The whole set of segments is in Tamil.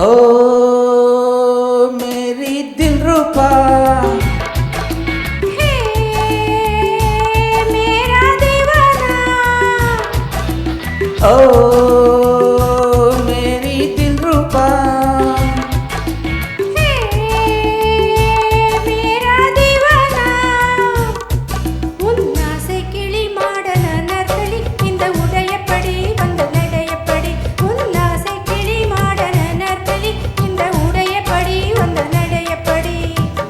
ओ मेरी दिलरुबा, हे मेरा दीवाना, ओ मेरी दिलरुबा, हे मेरा दीवाना. உன்னாசை கிளி மாடன நற்களி இந்த உடையப்படி வந்த நடையப்படி. உன்னாசை கிளி மாடன நற்களி இந்த உடையப்படி வந்த நடையப்படி.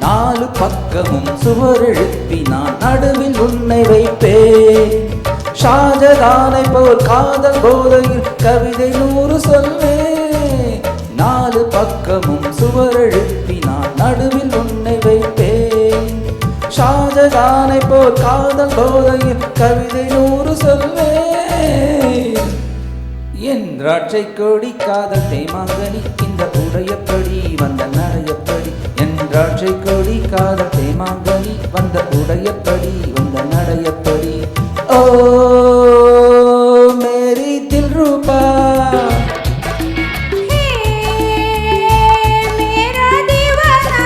நாலு பக்கமும் சுவர் எழுப்பி நான் நடுவில் உன்னை வைப்பேன். ஷாஜகானை போல் காதல் போதையில் கவிதை 100 சொல்வேன். நாலு பக்கமும் சுவர் எழுப்பி நான் நடுவில் உன்னை வைப்பேன். ஷாஜகானை போல் காதல் போதையில் கவிதை 100 சொல்வேன். என் திராட்சை கொடி காதல் தேமாங்கனி இந்த உடையப்படி வந்த நடையப்படி. என் திராட்சை கொடி காதல் தேமாங்கனி வந்த உடையப்படி வந்த நடையப்படி. ஓ மேரி தில்ருபா, हे मेरा दीवाना.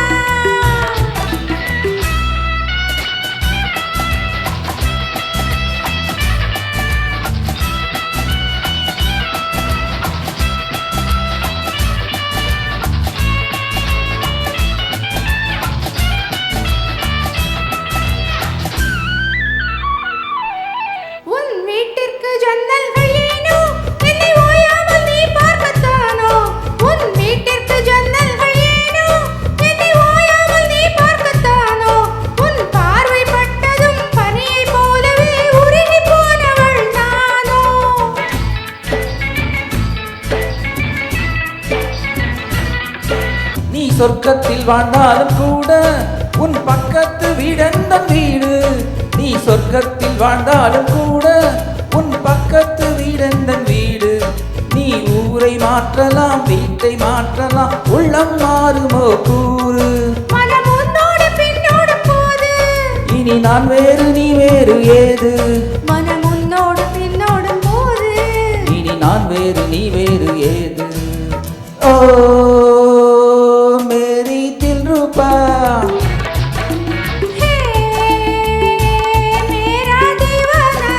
உன் வீட்டிற்கு ஜன்னல்கள் ஏனோ என்னை ஓயாமல் நீ பார்க்கத்தானோ. உன் வீட்டிற்கு ஜன்னல்கள் ஏனோ என்னை ஓயாமல் நீ பார்க்கத்தானோ. உன் பார்வை பட்டதும் பனியை போலவே உருகி போனவள் நானோ. நீ சொர்க்கத்தில் வாழ்ந்தாலும் கூட உன் பக்கத்து வீடெந்தன் வீடு. நீ சொர்க்கத்தில் வாழ்ந்தாலும் கூட உன் பக்கத்து வீடெந்தன் வீடு. நீ ஊரை மாற்றலாம், வீட்டை மாற்றலாம், உள்ளம் மாறுமோ கூறு. மனம் உன்னோடு பின்னோடு போது, இனி நான் வேறு நீ வேறு ஏது. மனம் உன்னோடு பின்னோடும் போது, இனி நான் வேறு நீ வேறு ஏது. ஓ மேரி தில்ருபா, हे मेरा दीवाना.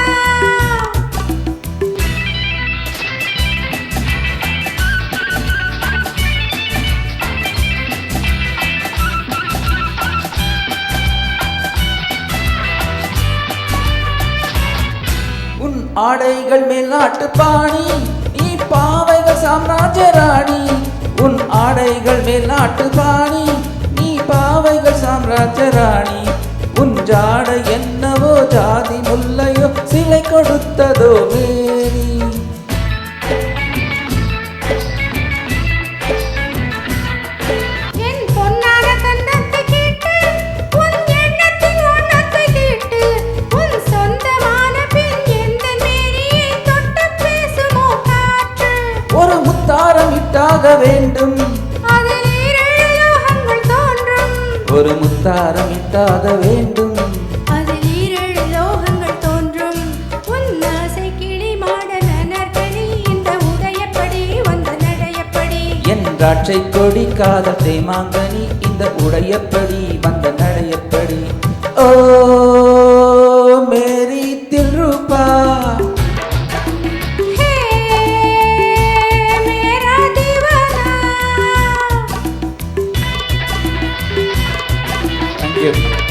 உன் ஆடைகள் மேல் நாட்டு பாணி, நீ பாவைகள் சாம்ராஜ்ய ராணி. உன் ஆடைகள் மேல் நாட்டு பாணி, நீ பாவைகள் சாம்ராஜ்ய ராணி. உன் ஜாடை என்னவோ ஜாதி முல்லையோ சிலை கொடுத்ததோ மேரி. என் பொன்னான கன்னத்தை கேட்டு, உன் எண்ணத்தின் வண்ணத்தை கேட்டு, உன் சொந்தமான பெண் எந்த மேரியை தொட்டு பேசுமோ காற்று. ஒரு முத்தாரம் இட்டாக வேண்டும், அதில் 7 லோகங்கள் தோன்றும். ஒரு முத்தாரம் இட்டாக வேண்டும். அதில் 7 லோகங்கள் தோன்றும். உன் ஆசை கிளி மாடன நற்களி இந்த உடையப்படி வந்த நடையப்படி. என் திராட்சை கொடி காதல் தேமாங்கனி இந்த உடையப்படி வந்த நடையப்படி. ஓ மேரி தில்ருபா, हे मेरा दीवाना. thank you.